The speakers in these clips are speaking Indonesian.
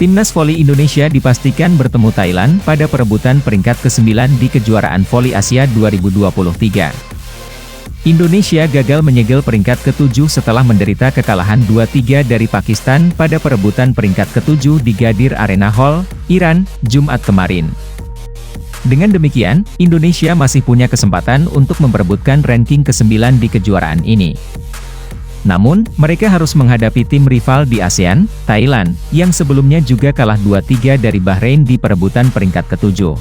Timnas voli Indonesia dipastikan bertemu Thailand pada perebutan peringkat ke-9 di kejuaraan voli Asia 2023. Indonesia gagal menyegel peringkat ke-7 setelah menderita kekalahan 2-3 dari Pakistan pada perebutan peringkat ke-7 di Ghadir Arena Hall, Iran, Jumat kemarin. Dengan demikian, Indonesia masih punya kesempatan untuk memperebutkan ranking ke-9 di kejuaraan ini. Namun, mereka harus menghadapi tim rival di ASEAN, Thailand, yang sebelumnya juga kalah 2-3 dari Bahrain di perebutan peringkat ke-7.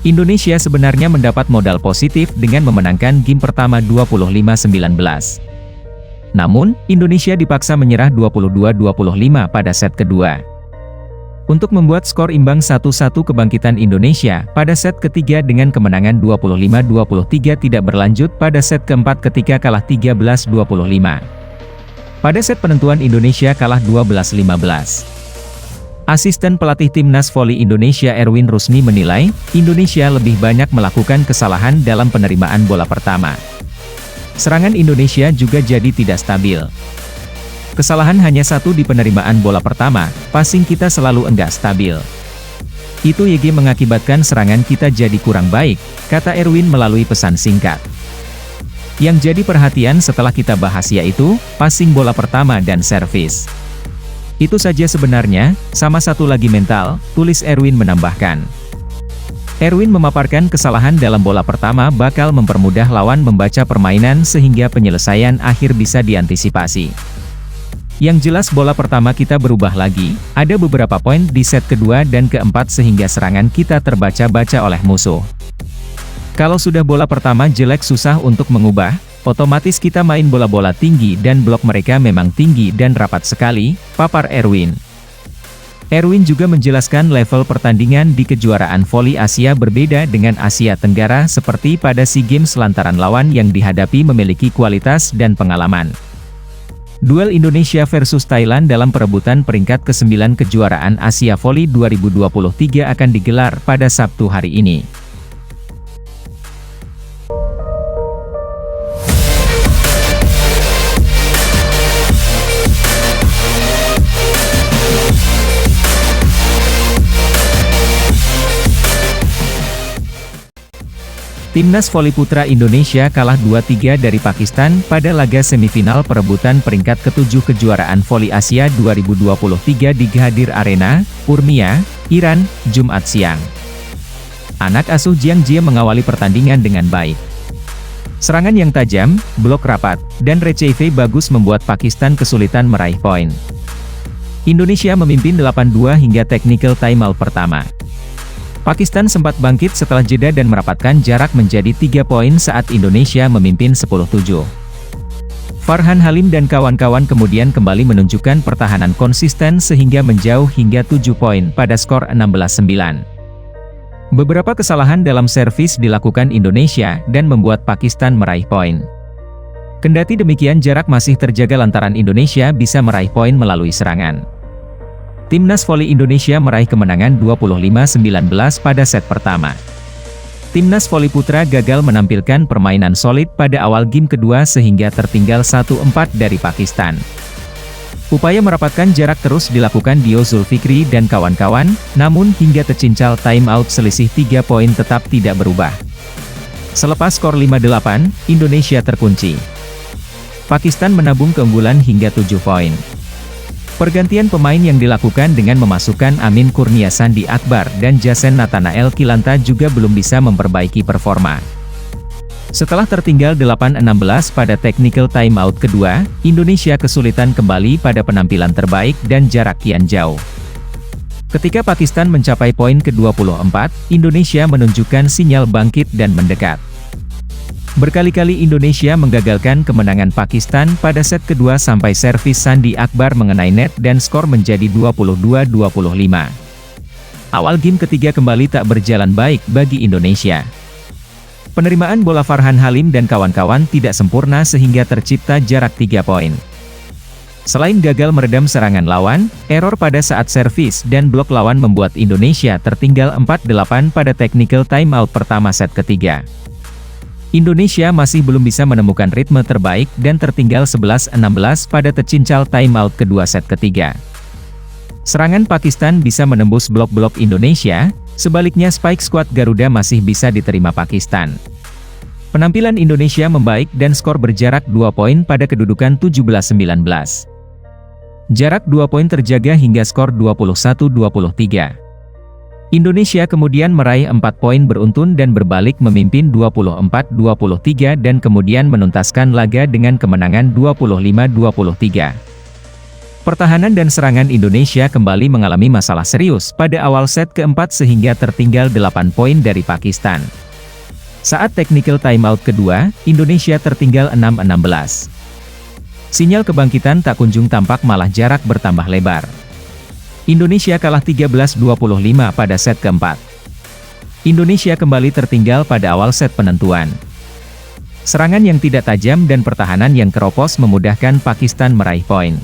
Indonesia sebenarnya mendapat modal positif dengan memenangkan game pertama 25-19. Namun, Indonesia dipaksa menyerah 22-25 pada set kedua. Untuk membuat skor imbang 1-1, kebangkitan Indonesia pada set ketiga dengan kemenangan 25-23 tidak berlanjut pada set keempat ketika kalah 13-25. Pada set penentuan Indonesia kalah 12-15. Asisten pelatih Timnas Voli Indonesia Erwin Rusni menilai, Indonesia lebih banyak melakukan kesalahan dalam penerimaan bola pertama. Serangan Indonesia juga jadi tidak stabil. Kesalahan hanya satu di penerimaan bola pertama, passing kita selalu enggak stabil. Itu YG mengakibatkan serangan kita jadi kurang baik, kata Erwin melalui pesan singkat. Yang jadi perhatian setelah kita bahas yaitu, passing bola pertama dan servis. Itu saja sebenarnya, sama satu lagi mental, tulis Erwin menambahkan. Erwin memaparkan kesalahan dalam bola pertama bakal mempermudah lawan membaca permainan sehingga penyelesaian akhir bisa diantisipasi. Yang jelas bola pertama kita berubah lagi, ada beberapa poin di set kedua dan keempat sehingga serangan kita terbaca-baca oleh musuh. Kalau sudah bola pertama jelek susah untuk mengubah, otomatis kita main bola-bola tinggi dan blok mereka memang tinggi dan rapat sekali, papar Erwin. Erwin juga menjelaskan level pertandingan di kejuaraan voli Asia berbeda dengan Asia Tenggara seperti pada SEA Games lantaran lawan yang dihadapi memiliki kualitas dan pengalaman. Duel Indonesia versus Thailand dalam perebutan peringkat ke-9 kejuaraan Asia Voli 2023 akan digelar pada Sabtu hari ini. Timnas voli putra Indonesia kalah 2-3 dari Pakistan pada laga semifinal perebutan peringkat ke-7 kejuaraan voli Asia 2023 di Ghadir Arena, Urmia, Iran, Jumat siang. Anak asuh Jiang Jie mengawali pertandingan dengan baik. Serangan yang tajam, blok rapat, dan receive bagus membuat Pakistan kesulitan meraih poin. Indonesia memimpin 8-2 hingga technical timeout pertama. Pakistan sempat bangkit setelah jeda dan merapatkan jarak menjadi 3 poin saat Indonesia memimpin 10-7. Farhan Halim dan kawan-kawan kemudian kembali menunjukkan pertahanan konsisten sehingga menjauh hingga 7 poin pada skor 16-9. Beberapa kesalahan dalam servis dilakukan Indonesia dan membuat Pakistan meraih poin. Kendati demikian jarak masih terjaga lantaran Indonesia bisa meraih poin melalui serangan. Timnas voli Indonesia meraih kemenangan 25-19 pada set pertama. Timnas voli putra gagal menampilkan permainan solid pada awal game kedua sehingga tertinggal 1-4 dari Pakistan. Upaya merapatkan jarak terus dilakukan Dio Zulfikri dan kawan-kawan, namun hingga tercincal timeout selisih 3 poin tetap tidak berubah. Selepas skor 5-8, Indonesia terkunci. Pakistan menabung keunggulan hingga 7 poin. Pergantian pemain yang dilakukan dengan memasukkan Amin Kurnia Sandi Akbar dan Jasen Nathanael Kilanta juga belum bisa memperbaiki performa. Setelah tertinggal 8-16 pada technical timeout kedua, Indonesia kesulitan kembali pada penampilan terbaik dan jarak kian jauh. Ketika Pakistan mencapai poin ke-24, Indonesia menunjukkan sinyal bangkit dan mendekat. Berkali-kali Indonesia menggagalkan kemenangan Pakistan pada set kedua sampai servis Sandi Akbar mengenai net dan skor menjadi 22-25. Awal game ketiga kembali tak berjalan baik bagi Indonesia. Penerimaan bola Farhan Halim dan kawan-kawan tidak sempurna sehingga tercipta jarak 3 poin. Selain gagal meredam serangan lawan, error pada saat servis dan blok lawan membuat Indonesia tertinggal 4-8 pada technical timeout pertama set ketiga. Indonesia masih belum bisa menemukan ritme terbaik dan tertinggal 11-16 pada tercincal timeout kedua set ketiga. Serangan Pakistan bisa menembus blok-blok Indonesia, sebaliknya spike squad Garuda masih bisa diterima Pakistan. Penampilan Indonesia membaik dan skor berjarak 2 poin pada kedudukan 17-19. Jarak 2 poin terjaga hingga skor 21-23. Indonesia kemudian meraih 4 poin beruntun dan berbalik memimpin 24-23 dan kemudian menuntaskan laga dengan kemenangan 25-23. Pertahanan dan serangan Indonesia kembali mengalami masalah serius pada awal set keempat sehingga tertinggal 8 poin dari Pakistan. Saat technical timeout kedua, Indonesia tertinggal 6-16. Sinyal kebangkitan tak kunjung tampak, malah jarak bertambah lebar. Indonesia kalah 13-25 pada set keempat. Indonesia kembali tertinggal pada awal set penentuan. Serangan yang tidak tajam dan pertahanan yang keropos memudahkan Pakistan meraih poin.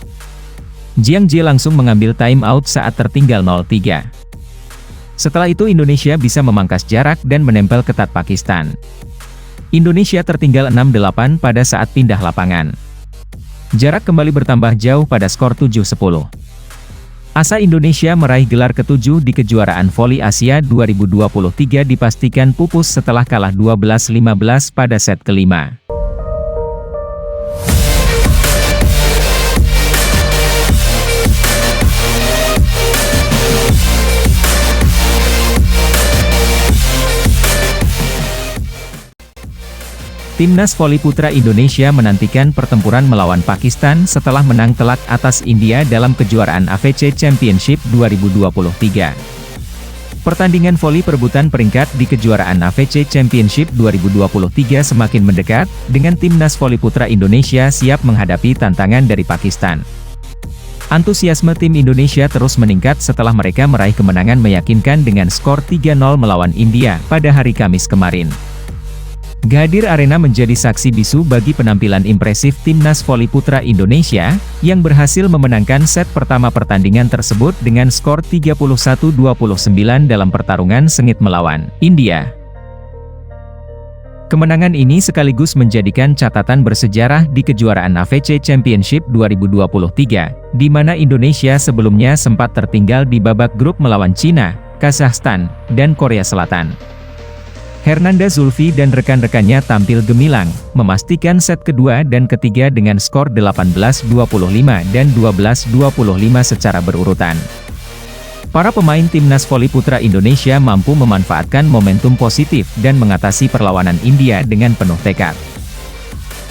Jiang Jie langsung mengambil time out saat tertinggal 0-3. Setelah itu Indonesia bisa memangkas jarak dan menempel ketat Pakistan. Indonesia tertinggal 6-8 pada saat pindah lapangan. Jarak kembali bertambah jauh pada skor 7-10. Asa Indonesia meraih gelar ke-7 di kejuaraan voli Asia 2023 dipastikan pupus setelah kalah 12-15 pada set kelima. Timnas voli putra Indonesia menantikan pertempuran melawan Pakistan setelah menang telak atas India dalam kejuaraan AFC Championship 2023. Pertandingan voli perebutan peringkat di kejuaraan AFC Championship 2023 semakin mendekat, dengan timnas voli putra Indonesia siap menghadapi tantangan dari Pakistan. Antusiasme tim Indonesia terus meningkat setelah mereka meraih kemenangan meyakinkan dengan skor 3-0 melawan India pada hari Kamis kemarin. Ghadir Arena menjadi saksi bisu bagi penampilan impresif timnas voli putra Indonesia, yang berhasil memenangkan set pertama pertandingan tersebut dengan skor 31-29 dalam pertarungan sengit melawan India. Kemenangan ini sekaligus menjadikan catatan bersejarah di kejuaraan AFC Championship 2023, di mana Indonesia sebelumnya sempat tertinggal di babak grup melawan Cina, Kazakhstan, dan Korea Selatan. Hernanda Zulfi dan rekan-rekannya tampil gemilang, memastikan set kedua dan ketiga dengan skor 18-25 dan 12-25 secara berurutan. Para pemain timnas voli putra Indonesia mampu memanfaatkan momentum positif dan mengatasi perlawanan India dengan penuh tekad.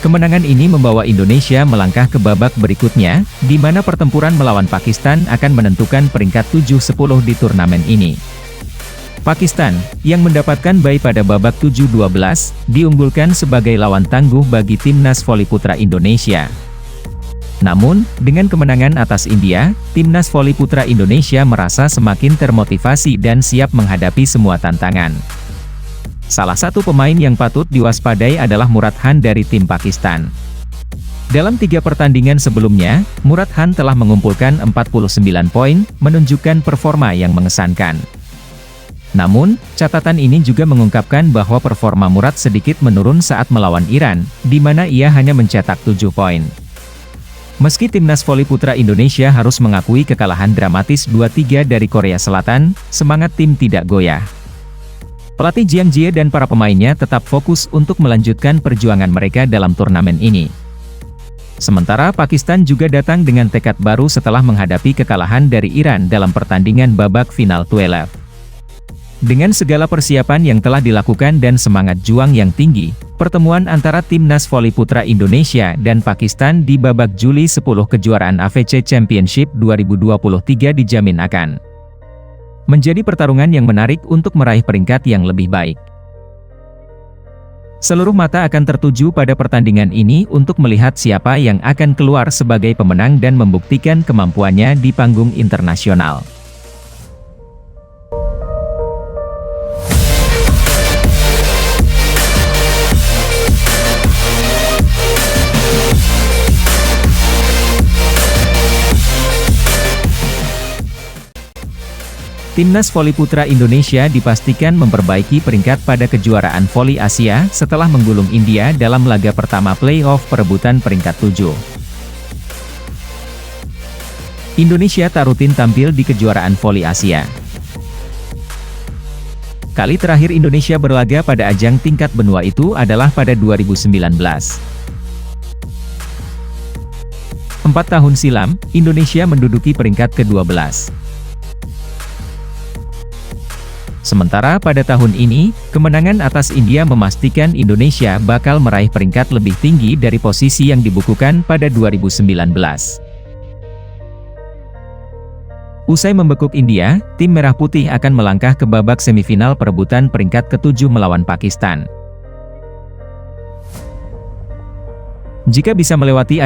Kemenangan ini membawa Indonesia melangkah ke babak berikutnya, di mana pertempuran melawan Pakistan akan menentukan peringkat 7-10 di turnamen ini. Pakistan, yang mendapatkan bye pada babak 7-12, diunggulkan sebagai lawan tangguh bagi timnas voli putra Indonesia. Namun, dengan kemenangan atas India, timnas voli putra Indonesia merasa semakin termotivasi dan siap menghadapi semua tantangan. Salah satu pemain yang patut diwaspadai adalah Murad Khan dari tim Pakistan. Dalam 3 pertandingan sebelumnya, Murad Khan telah mengumpulkan 49 poin, menunjukkan performa yang mengesankan. Namun, catatan ini juga mengungkapkan bahwa performa Murad sedikit menurun saat melawan Iran, di mana ia hanya mencetak 7 poin. Meski timnas voli putra Indonesia harus mengakui kekalahan dramatis 2-3 dari Korea Selatan, semangat tim tidak goyah. Pelatih Jiang Jie dan para pemainnya tetap fokus untuk melanjutkan perjuangan mereka dalam turnamen ini. Sementara Pakistan juga datang dengan tekad baru setelah menghadapi kekalahan dari Iran dalam pertandingan babak final 12. Dengan segala persiapan yang telah dilakukan dan semangat juang yang tinggi, pertemuan antara timnas voli putra Indonesia dan Pakistan di babak Juli 10 kejuaraan AFC Championship 2023 dijamin akan menjadi pertarungan yang menarik untuk meraih peringkat yang lebih baik. Seluruh mata akan tertuju pada pertandingan ini untuk melihat siapa yang akan keluar sebagai pemenang dan membuktikan kemampuannya di panggung internasional. Timnas voli putra Indonesia dipastikan memperbaiki peringkat pada kejuaraan voli Asia setelah menggulung India dalam laga pertama playoff perebutan peringkat 7. Indonesia tak rutin tampil di kejuaraan voli Asia. Kali terakhir Indonesia berlaga pada ajang tingkat benua itu adalah pada 2019. 4 tahun silam, Indonesia menduduki peringkat ke-12. Sementara pada tahun ini, kemenangan atas India memastikan Indonesia bakal meraih peringkat lebih tinggi dari posisi yang dibukukan pada 2019. Usai membekuk India, tim Merah Putih akan melangkah ke babak semifinal perebutan peringkat ke-7 melawan Pakistan. Jika bisa melewati